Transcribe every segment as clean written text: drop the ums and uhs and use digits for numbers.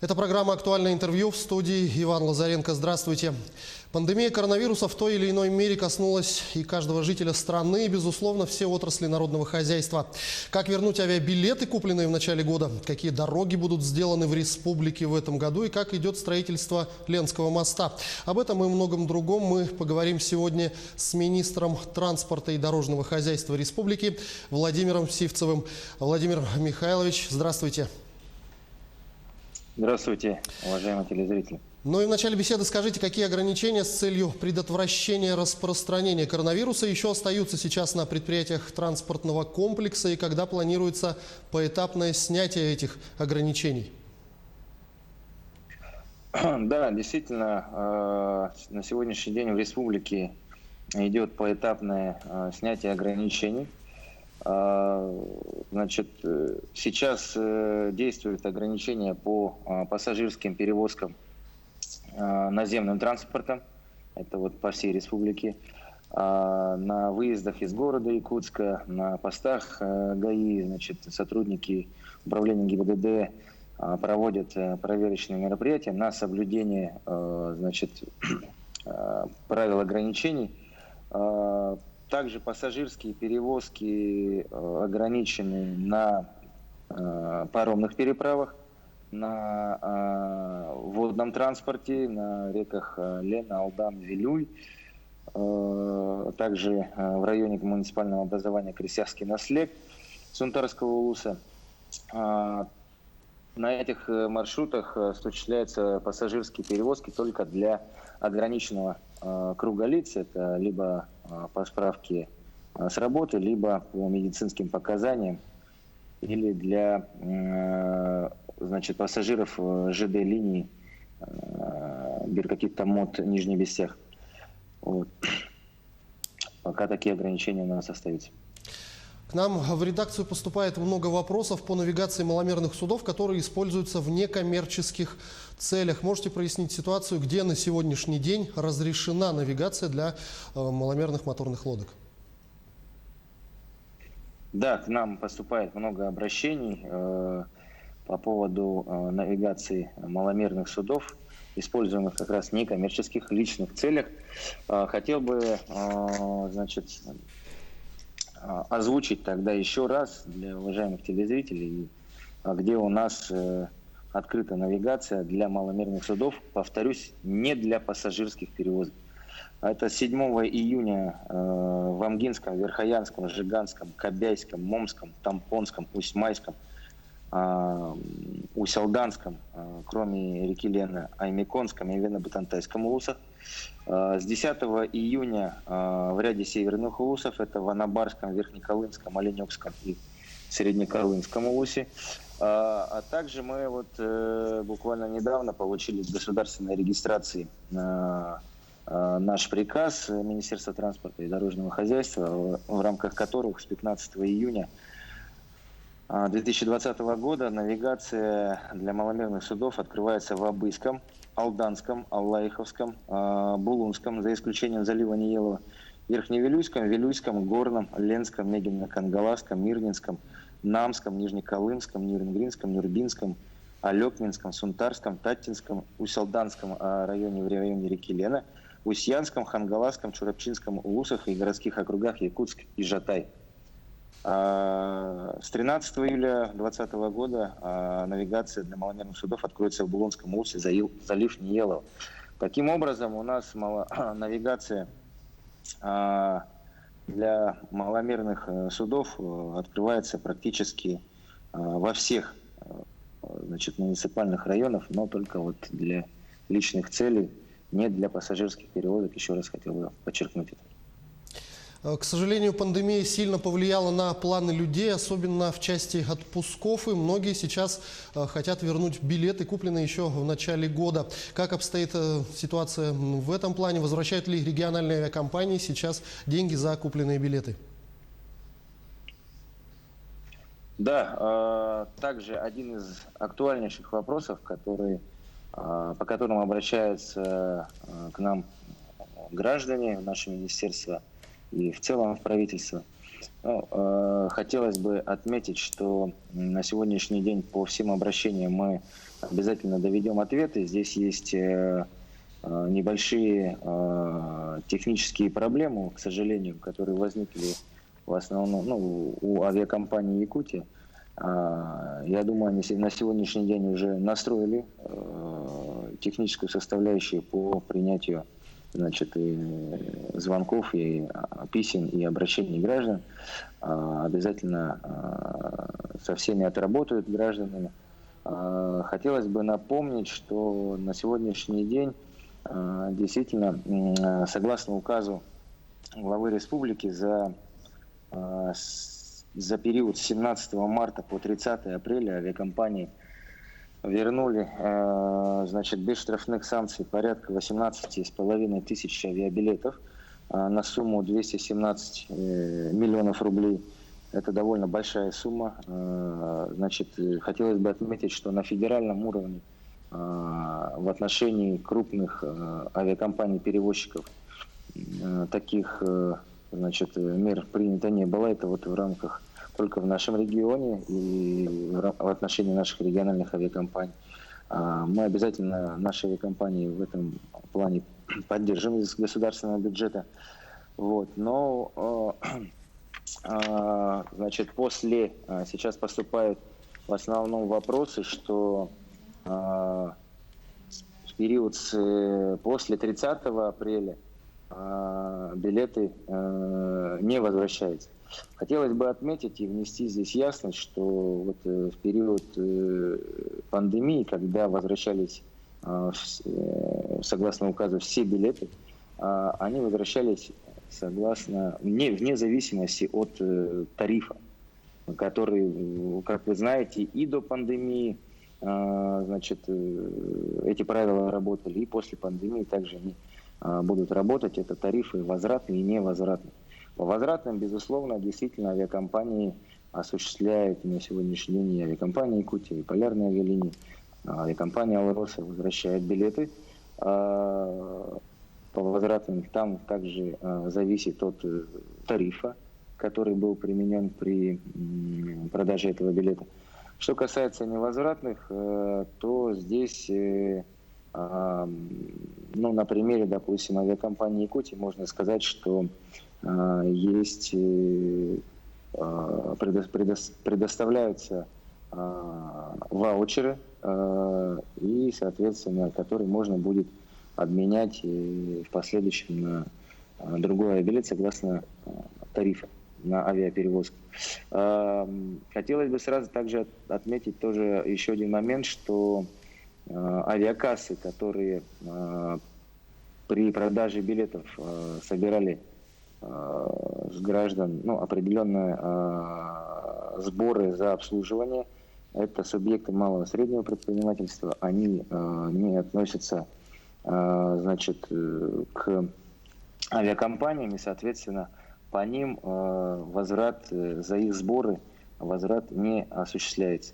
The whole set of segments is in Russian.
Это программа «Актуальное интервью», в студии Иван Лазаренко. Здравствуйте. Пандемия коронавируса в той или иной мере коснулась и каждого жителя страны, и, безусловно, все отрасли народного хозяйства. Как вернуть авиабилеты, купленные в начале года? Какие дороги будут сделаны в республике в этом году? И как идет строительство Ленского моста? Об этом и многом другом мы поговорим сегодня с министром транспорта и дорожного хозяйства республики Владимиром Сивцевым. Владимир Михайлович, здравствуйте. Здравствуйте, уважаемые телезрители. Ну и в начале беседы скажите, какие ограничения с целью предотвращения распространения коронавируса еще остаются сейчас на предприятиях транспортного комплекса и когда планируется поэтапное снятие этих ограничений? Да, действительно, на сегодняшний день в республике идет поэтапное снятие ограничений. Значит, сейчас действуют ограничения по пассажирским перевозкам наземным транспортом, это вот по всей республике. На выездах из города Якутска, на постах ГАИ, значит, сотрудники управления ГИБДД проводят проверочные мероприятия на соблюдение, значит, правил ограничений. Также пассажирские перевозки ограничены на паромных переправах, на водном транспорте, на реках Лена, Алдан, Вилюй. Также в районе муниципального образования Крестьянский наслед Сунтарского улуса. На этих маршрутах осуществляются пассажирские перевозки только для ограниченного круга лиц. Это либо по справке с работы, либо по медицинским показаниям, или для, значит, пассажиров ЖД-линий Беркакит-Томот, Нижний Бестях. Вот. Пока такие ограничения у нас остаются. К нам в редакцию поступает много вопросов по навигации маломерных судов, которые используются в некоммерческих целях. Можете прояснить ситуацию, где на сегодняшний день разрешена навигация для маломерных моторных лодок? Да, к нам поступает много обращений по поводу навигации маломерных судов, используемых как раз в некоммерческих личных целях. Хотел бы, значит, озвучить тогда еще раз для уважаемых телезрителей, где у нас открыта навигация для маломерных судов, повторюсь, не для пассажирских перевозок. Это 7 июня в Амгинском, Верхоянском, Жиганском, Кобяйском, Момском, Тампонском, Усть-Майском, Усть-Алданском, кроме реки Лена, Аймеконском и Вено-Бутантайском улусах. С 10 июня в ряде северных улусов, это в Анабарском, Верхнеколымском, Оленёкском и Среднеколымском улусе. А также мы вот буквально недавно получили с государственной регистрации наш приказ Министерства транспорта и дорожного хозяйства, в рамках которых с 15 июня 2020 года навигация для маломерных судов открывается в Абыском, Алданском, Аллаиховском, Булунском, за исключением залива Ниелова, Верхневилюйском, Вилюйском, Горном, Ленском, Мегино-Кангаласском, Мирнинском, Намском, Нижнеколымском, Нюрнгринском, Нюрбинском, Алекминском, Сунтарском, Таттинском, Усть-Алданском районе в районе реки Лена, Устьянском, Хангаласском, Чурапчинском улусах и городских округах Якутск и Жатай. С 13 июля 2020 года навигация для маломерных судов откроется в Булонском улусе, залив Ниелова. Таким образом, у нас навигация для маломерных судов открывается практически во всех, значит, муниципальных районах, но только вот для личных целей, не для пассажирских перевозок. Еще раз хотел бы подчеркнуть это. К сожалению, пандемия сильно повлияла на планы людей, особенно в части отпусков, и многие сейчас хотят вернуть билеты, купленные еще в начале года. Как обстоит ситуация в этом плане? Возвращают ли региональные авиакомпании сейчас деньги за купленные билеты? Да, также один из актуальнейших вопросов, по которым обращаются к нам граждане, в наше министерство и в целом в правительство, Хотелось бы отметить, что на сегодняшний день по всем обращениям мы обязательно доведем ответы. Здесь есть небольшие технические проблемы, к сожалению, которые возникли в основном у авиакомпании «Якутия». Я думаю, они на сегодняшний день уже настроили техническую составляющую по принятию, значит, и звонков, и писем, и обращений граждан. Обязательно со всеми отработают гражданами. Хотелось бы напомнить, что на сегодняшний день действительно, согласно указу главы республики, за период с 17 марта по 30 апреля авиакомпании вернули, значит, без штрафных санкций порядка 18,5 тысяч авиабилетов на сумму 217 миллионов рублей. Это довольно большая сумма. Значит, хотелось бы отметить, что на федеральном уровне в отношении крупных авиакомпаний-перевозчиков таких, значит, мер принято не было. Это вот в рамках только в нашем регионе и в отношении наших региональных авиакомпаний. Мы обязательно наши авиакомпании в этом плане поддержим из государственного бюджета. Вот. Но, значит, сейчас поступают в основном вопросы, что в период после 30 апреля билеты не возвращаются. Хотелось бы отметить и внести здесь ясность, что вот в период пандемии, когда возвращались согласно указу все билеты, они возвращались вне зависимости от тарифа, который, как вы знаете, и до пандемии, значит, эти правила работали, и после пандемии также они будут работать. Это тарифы возвратные и невозвратные. По возвратным, безусловно, действительно авиакомпании осуществляют на сегодняшний день и авиакомпания «Якутия», и полярные авиалинии, авиакомпания «Алроса» возвращает билеты. По возвратным там также зависит от тарифа, который был применен при продаже этого билета. Что касается невозвратных, то здесь, на примере, допустим, авиакомпании «Якутия» можно сказать, что есть, предоставляются ваучеры, и, соответственно, которые можно будет обменять в последующем на другой авиабилет согласно тарифа на авиаперевозку. Хотелось бы сразу также отметить тоже еще один момент, что авиакассы, которые при продаже билетов собирали с граждан определенные сборы за обслуживание, это субъекты малого и среднего предпринимательства, они не относятся, значит, к авиакомпаниям, и, соответственно, по ним возврат за их сборы, возврат не осуществляется.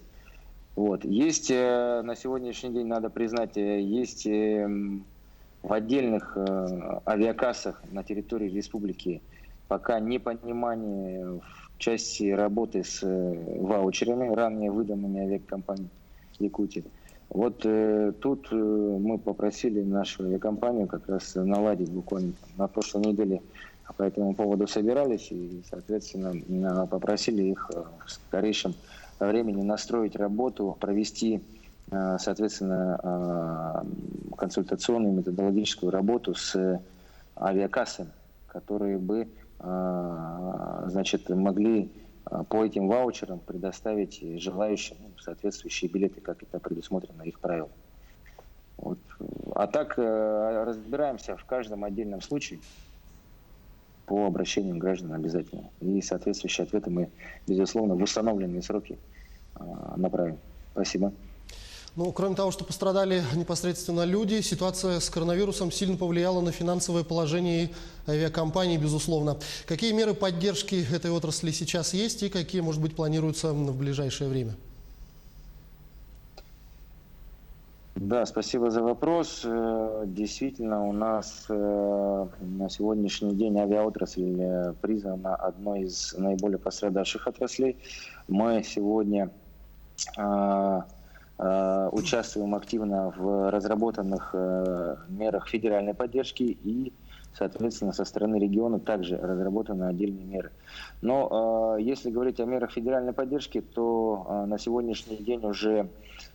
Вот. Есть на сегодняшний день, надо признать, есть в отдельных авиакассах на территории республики пока непонимание в части работы с ваучерами, ранее выданными авиакомпанией «Якутия». Вот тут мы попросили нашу авиакомпанию как раз наладить буквально на прошлой неделе, по этому поводу собирались и, соответственно, попросили их в скорейшем времени настроить работу, провести, соответственно, консультационную методологическую работу с авиакассами, которые бы, значит, могли по этим ваучерам предоставить желающим соответствующие билеты, как это предусмотрено их правилам. Вот. А так разбираемся в каждом отдельном случае по обращениям граждан обязательно. И соответствующие ответы мы, безусловно, в установленные сроки направим. Спасибо. Ну, кроме того, что пострадали непосредственно люди, ситуация с коронавирусом сильно повлияла на финансовое положение авиакомпаний, безусловно. Какие меры поддержки этой отрасли сейчас есть и какие, может быть, планируются в ближайшее время? Да, спасибо за вопрос. Действительно, у нас на сегодняшний день авиаотрасль признана одной из наиболее пострадавших отраслей. Мы сегодня участвуем активно в разработанных мерах федеральной поддержки и, соответственно, со стороны региона также разработаны отдельные меры. Но если говорить о мерах федеральной поддержки, то на сегодняшний день уже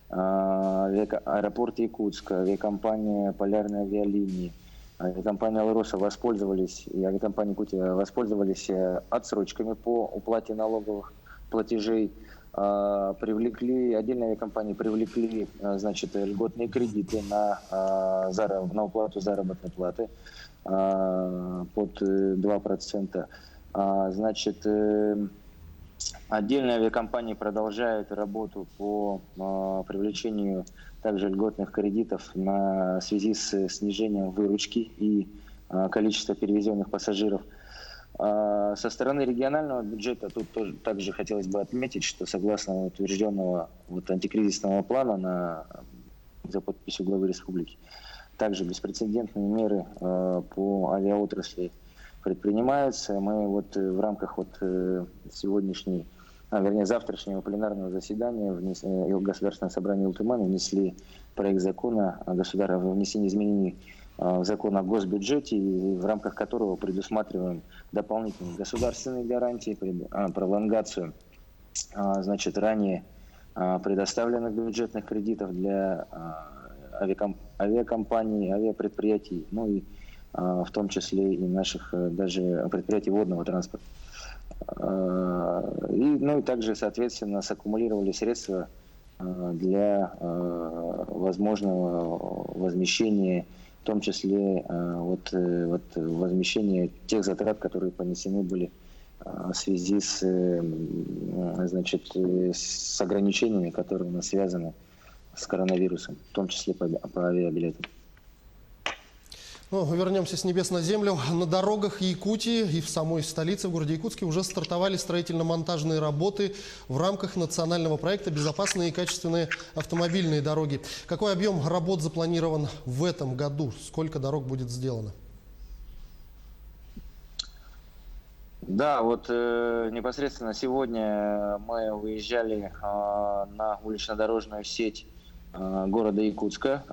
аэропорт Якутска, авиакомпания «Полярные авиалинии», авиакомпания «Алроса» воспользовались, и авиакомпания «Кутя» воспользовались отсрочками по уплате налоговых платежей. Отдельные авиакомпании привлекли, значит, льготные кредиты на уплату заработной платы под 2%. Значит, отдельные авиакомпании продолжают работу по привлечению также льготных кредитов в связи с снижением выручки и количества перевезенных пассажиров. Со стороны регионального бюджета тут тоже также хотелось бы отметить, что согласно утвержденного антикризисного плана за подписью главы республики, также беспрецедентные меры по авиаотрасли предпринимаются. Мы в рамках завтрашнего пленарного заседания Государственного собрания Ултымана внесли проект закона о внесении изменений в закон о госбюджете, в рамках которого предусматриваем дополнительные государственные гарантии, пролонгацию, значит, ранее предоставленных бюджетных кредитов для авиакомпаний, авиапредприятий, ну и в том числе и наших даже предприятий водного транспорта. И также, соответственно, саккумулировали средства для возможного возмещения, в том числе возмещения тех затрат, которые понесены были в связи с ограничениями, которые у нас связаны с коронавирусом, в том числе по авиабилетам. Ну, вернемся с небес на землю. На дорогах Якутии и в самой столице, в городе Якутске, уже стартовали строительно-монтажные работы в рамках национального проекта «Безопасные и качественные автомобильные дороги». Какой объем работ запланирован в этом году? Сколько дорог будет сделано? Да, непосредственно сегодня мы выезжали на улично-дорожную сеть города Якутска.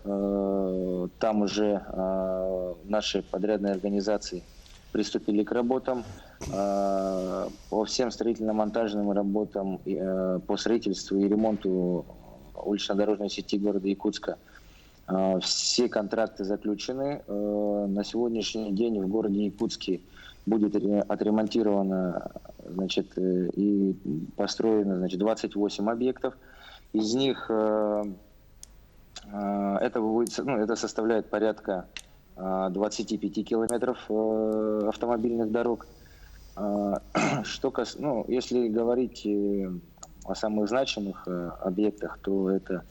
Там уже наши подрядные организации приступили к работам. По всем строительно-монтажным работам по строительству и ремонту улично-дорожной сети города Якутска все контракты заключены. На сегодняшний день в городе Якутске будет отремонтировано, значит, и построено, значит, 28 объектов. Из них это составляет порядка 25 километров автомобильных дорог. Если говорить о самых значимых объектах, то это,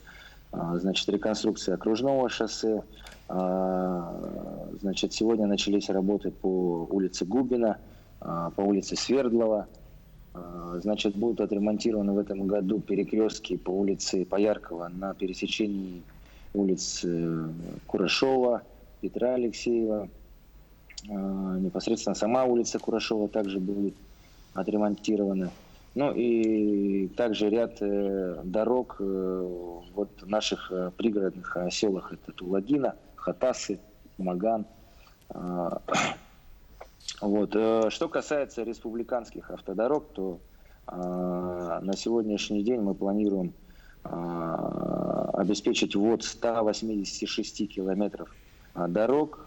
значит, реконструкция окружного шоссе. Значит, сегодня начались работы по улице Губина, по улице Свердлова. Значит, будут отремонтированы в этом году перекрестки по улице Пояркова на пересечении улиц Курашова, Петра Алексеева. Непосредственно сама улица Курашова также будет отремонтирована. Ну и также ряд дорог в наших пригородных селах. Это Тулагина, Хатасы, Маган. Что касается республиканских автодорог, то на сегодняшний день мы планируем обеспечить ввод 186 километров дорог,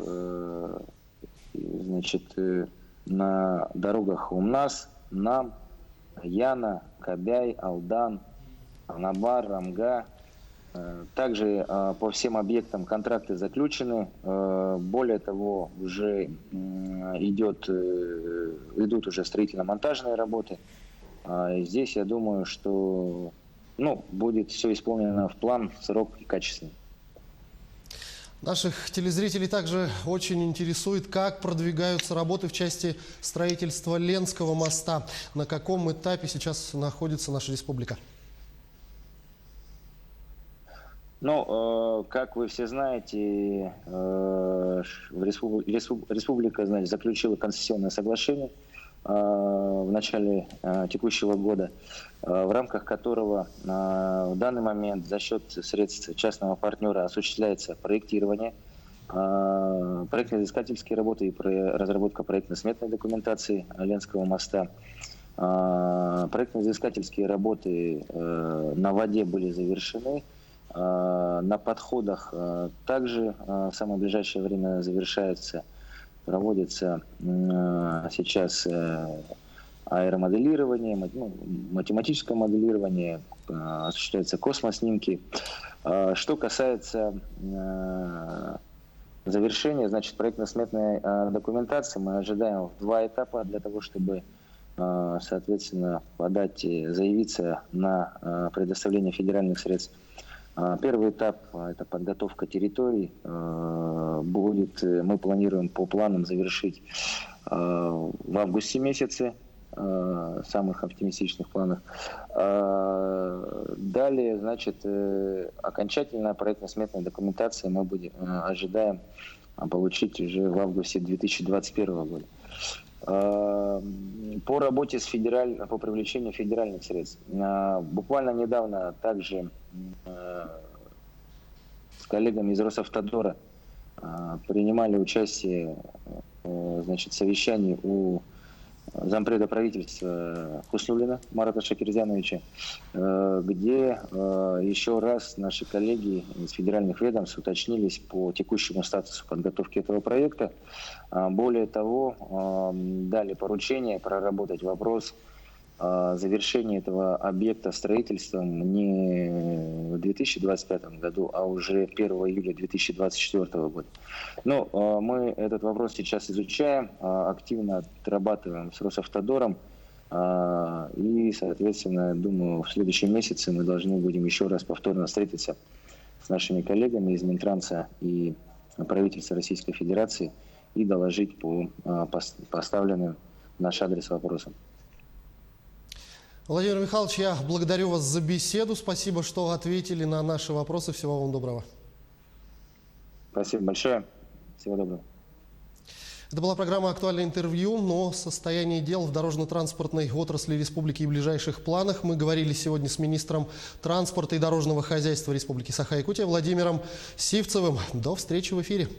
значит, на дорогах Умнас, Нам, Яна, Кабяй, Алдан, Анабар, Рамга. Также по всем объектам контракты заключены. Более того, уже идут уже строительно-монтажные работы. Здесь я думаю, что будет все исполнено в план, в срок и качественно. Наших телезрителей также очень интересует, как продвигаются работы в части строительства Ленского моста. На каком этапе сейчас находится наша республика? Ну, как вы все знаете, республика, значит, заключила концессионное соглашение в начале текущего года, в рамках которого в данный момент за счет средств частного партнера осуществляется проектирование, проектно-изыскательские работы и разработка проектно-сметной документации Ленского моста. Проектно-изыскательские работы на воде были завершены. На подходах также в самое ближайшее время завершается, проводится сейчас аэромоделирование, математическое моделирование, осуществляются космоснимки. Что касается завершения, значит, проектно-сметной документации, мы ожидаем в 2 этапа для того, чтобы, соответственно, заявиться на предоставление федеральных средств. Первый этап – это подготовка территорий. Мы планируем по планам завершить в августе месяце, самых оптимистичных планах. Далее, значит, окончательная проектно-сметная документация мы ожидаем получить уже в августе 2021 года. По работе по привлечению федеральных средств. Буквально недавно также с коллегами из Росавтодора принимали участие, значит, в совещании у зампреда правительства Хуснуллина Марата Шакирзяновича, где еще раз наши коллеги из федеральных ведомств уточнились по текущему статусу подготовки этого проекта. Более того, дали поручение проработать вопрос завершения этого объекта строительством не в 2025 году, а уже 1 июля 2024 года. Но мы этот вопрос сейчас изучаем, активно отрабатываем с Росавтодором. И, соответственно, думаю, в следующем месяце мы должны будем еще раз повторно встретиться с нашими коллегами из Минтранса и правительства Российской Федерации и доложить по поставленным в наш адрес вопросам. Владимир Михайлович, я благодарю вас за беседу. Спасибо, что ответили на наши вопросы. Всего вам доброго. Спасибо большое. Всего доброго. Это была программа «Актуальное интервью», но состояние дел в дорожно-транспортной отрасли республики и ближайших планах мы говорили сегодня с министром транспорта и дорожного хозяйства Республики Саха-Якутия Владимиром Сивцевым. До встречи в эфире.